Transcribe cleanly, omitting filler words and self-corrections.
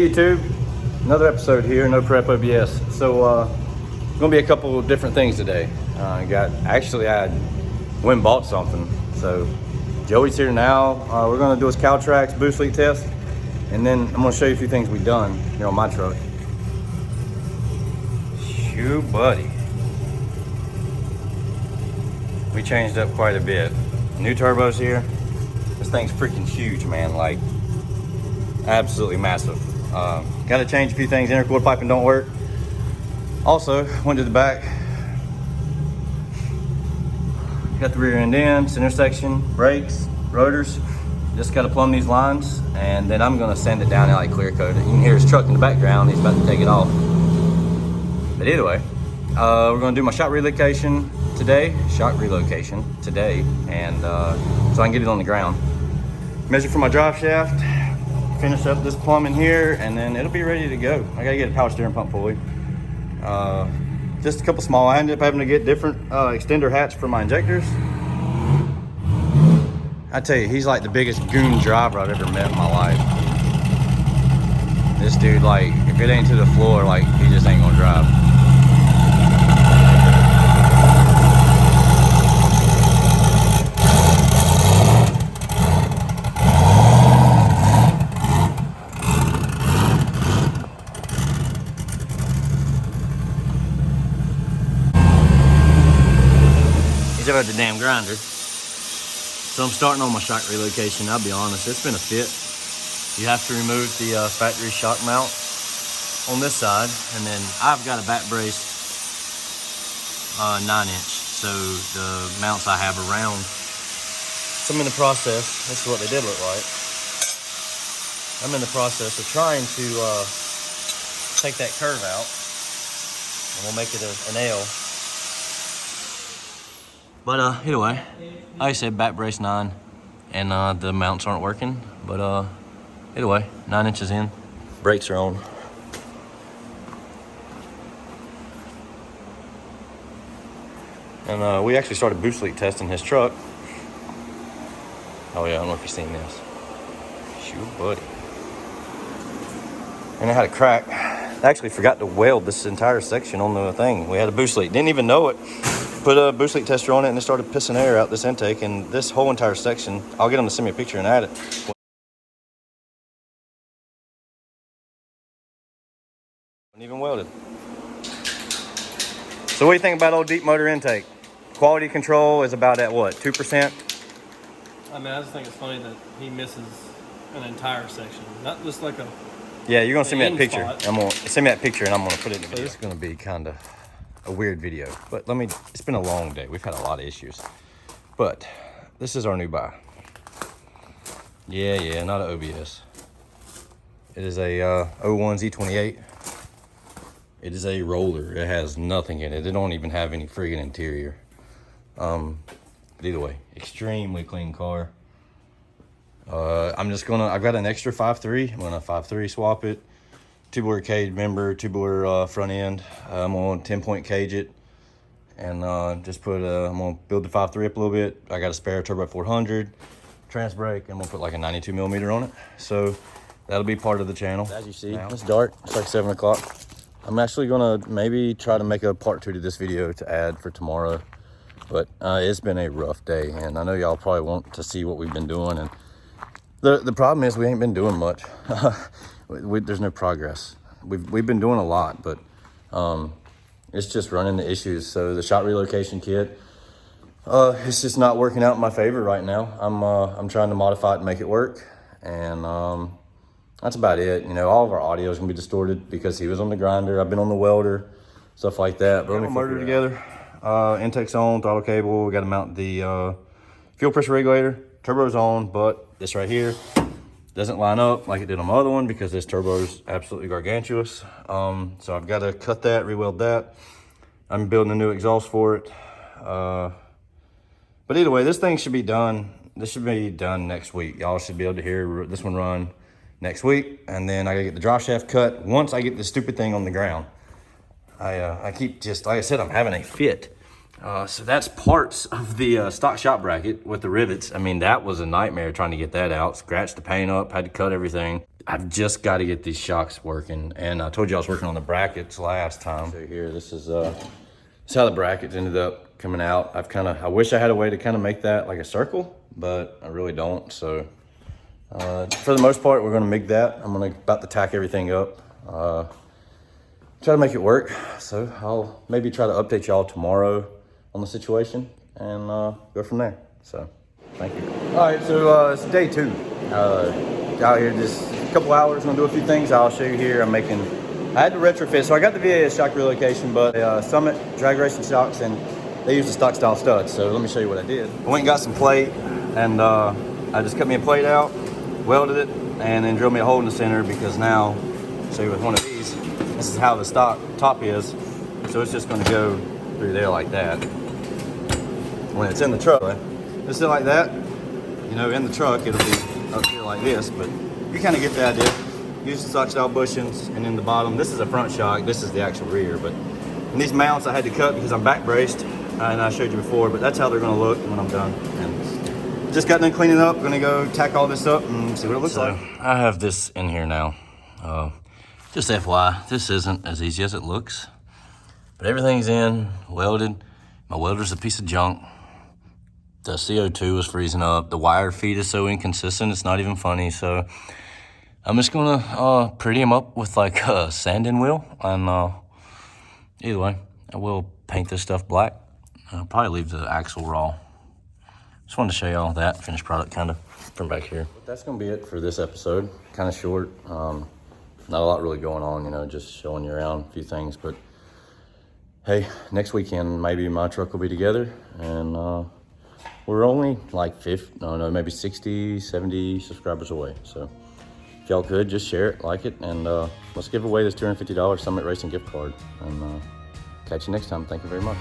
Hey YouTube, another episode here, No Prep OBS. So gonna be a couple of different things today. I went and bought something. So Joey's here now. We're gonna do his cow tracks boost leak test, and then I'm gonna show you a few things we've done here on my truck. Shoo, buddy. We changed up quite a bit. New turbos here. This thing's freaking huge, man. Like, absolutely massive. Got to change a few things. Intercooler piping don't work. Also, went to the back. Got the rear end in, center section, brakes, rotors. Just got to plumb these lines, and then I'm gonna sand it down and like clear coat it. You can hear his truck in the background. He's about to take it off. But either way, we're gonna do my shot relocation today, and so I can get it on the ground. Measure for my drive shaft, finish up this plumbing here, and then it'll be ready to go. I gotta get a power steering pump pulley. Just a couple small, I ended up having to get different extender hats for my injectors. I tell you, he's like the biggest goon driver I've ever met in my life. This dude, like, if it ain't to the floor, like, he just ain't gonna drive. He's over at the damn grinder. So I'm starting on my shock relocation. I'll be honest, it's been a fit. You have to remove the factory shock mount on this side, and then I've got a back braced 9-inch. So the mounts I have around. So I'm in the process. This is what they did look like. I'm in the process of trying to take that curve out, and we'll make it an L. But either way, like I said, back brace 9, and the mounts aren't working. But either way, 9 inches in, brakes are on. And we actually started boost leak testing his truck. Oh yeah, I don't know if you've seen this. Shoot, buddy. And it had a crack. I actually forgot to weld this entire section on the thing. We had a boost leak, didn't even know it. Put a boost leak tester on it, and it started pissing air out this intake, and this whole entire section, I'll get them to send me a picture and add it. Wasn't even welded. So what do you think about old deep motor intake? Quality control is about at what, 2%? I mean, I just think it's funny that he misses an entire section, not just like a. Yeah, you're gonna send me that picture. Spot. I'm gonna send me that picture, and I'm gonna put it in the video. So this is gonna be kind of a weird video, but it's been a long day. We've had a lot of issues, but this is our new buy. Yeah, not an OBS. It is a 01 Z28. It is a roller. It has nothing in it. It don't even have any friggin' interior. But either way, extremely clean car. I've got an extra 5.3. I'm gonna 5.3 swap it. Tubular cage member, tubular front end. I'm gonna 10-point cage it, and I'm gonna build the 5.3 up a little bit. I got a spare turbo 400 trans brake. I'm gonna put like a 92 millimeter on it. So that'll be part of the channel. As you see, it's dark. It's like 7 o'clock. I'm actually gonna maybe try to make a part 2 to this video to add for tomorrow. But it's been a rough day, and I know y'all probably want to see what we've been doing. And the problem is we ain't been doing much. There's no progress. We've been doing a lot, but it's just running the issues. So the shot relocation kit, it's just not working out in my favor right now. I'm trying to modify it and make it work, and that's about it. You know, all of our audio is gonna be distorted because he was on the grinder. I've been on the welder, stuff like that. But let me motor together. Intake's on, throttle cable. We got to mount the fuel pressure regulator. Turbo's on, but this right here doesn't line up like it did on my other one because this turbo is absolutely gargantuous. So I've got to cut that, re-weld that. I'm building a new exhaust for it. But either way, this thing should be done. This should be done next week. Y'all should be able to hear this one run next week. And then I got to get the drive shaft cut once I get this stupid thing on the ground. I keep just, like I said, I'm having a fit. So that's parts of the stock shop bracket with the rivets. I mean, that was a nightmare trying to get that out. Scratched the paint up, had to cut everything. I've just got to get these shocks working, and I told you I was working on the brackets last time. So here, this is how the brackets ended up coming out. I wish I had a way to kind of make that like a circle, but I really don't. So for the most part, we're gonna MIG that. I'm about to tack everything up, try to make it work. So I'll maybe try to update y'all tomorrow on the situation and go from there. So thank you. All right, so it's day 2. Out here just a couple hours, gonna do a few things. I'll show you here. I had to retrofit, so I got the VAS shock relocation, but Summit drag racing shocks, and they use the stock style studs. So let me show you what I did. I went and got some plate, and I just cut me a plate out, welded it, and then drilled me a hole in the center, because now, show you with one of these, this is how the stock top is. So it's just gonna go through there like that. When it's in the truck, it's still like that. You know, in the truck, it'll be up here like this, but you kind of get the idea. Use the stock style bushings, and in the bottom, this is a front shock, this is the actual rear. But and these mounts I had to cut because I'm back braced, and I showed you before, but that's how they're gonna look when I'm done. And just got done cleaning up, gonna go tack all this up and see what it looks like. I have this in here now. Just FYI, this isn't as easy as it looks, but everything's in, welded. My welder's a piece of junk. The CO2 is freezing up. The wire feed is so inconsistent, it's not even funny. So I'm just gonna pretty them up with like a sanding wheel. And either way, I will paint this stuff black. I'll probably leave the axle raw. Just wanted to show you all that finished product kind of from back here. But that's gonna be it for this episode. Kind of short. Not a lot really going on, you know, just showing you around a few things. But hey, next weekend, maybe my truck will be together, and we're only like maybe 60, 70 subscribers away. So if y'all could, just share it, like it, and let's give away this $250 Summit Racing gift card. And catch you next time. Thank you very much.